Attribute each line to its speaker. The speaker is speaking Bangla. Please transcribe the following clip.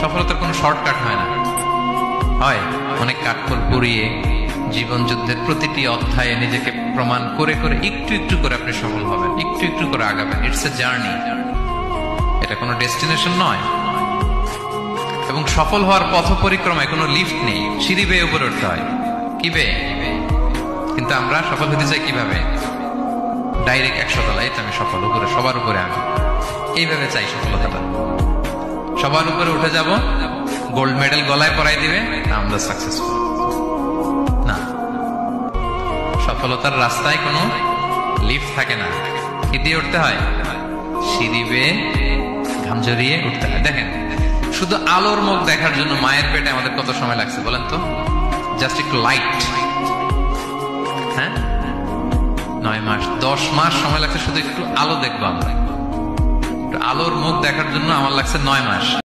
Speaker 1: সফলতার কোনো শর্টকাট হয় না, হয় অনেক কাঠখড় পুড়িয়ে জীবন যুদ্ধের প্রতিটি অধ্যায়ে নিজেকে প্রমাণ করে করে একটু একটু করে আপনি সফল হবেন, একটু একটু করে আগাবেন। ইটস এ জার্নি, এটা কোনো ডেস্টিনেশন নয়। এবং সফল হওয়ার পথ পরিক্রমায় কোনো লিফট নেই, সিঁড়ি বেয়ে উপরে উঠতে হয়। কি বেয়ে? কিন্তু আমরা সফল হতে চাই কিভাবে? ডাইরেক্ট 100 তলায় তো আমি সফল, উপরে সবার উপরে আমি, এইভাবে চাই সফলতাটা। সবার উপরে উঠে যাব, গোল্ড মেডেল গলায় পরাই দিবে, আমরা সাকসেসফুল না। সফলতার রাস্তায় কোনো লিফট থাকে না। কি দিয়ে উঠতে হয়? সিঁড়ি বেয়ে ঘাম ঝরিয়ে উঠতে হয়। দেখেন, শুধু আলোর মুখ দেখার জন্য মায়ের পেটে আমাদের কত সময় লাগছে বলেন তো? জাস্ট একটু লাইট, হ্যাঁ, 9 মাস 10 মাস সময় লাগছে শুধু একটু আলো দেখবো আমরা। একটু আলোর মুখ দেখার জন্য আমার লাগছে 9 মাস।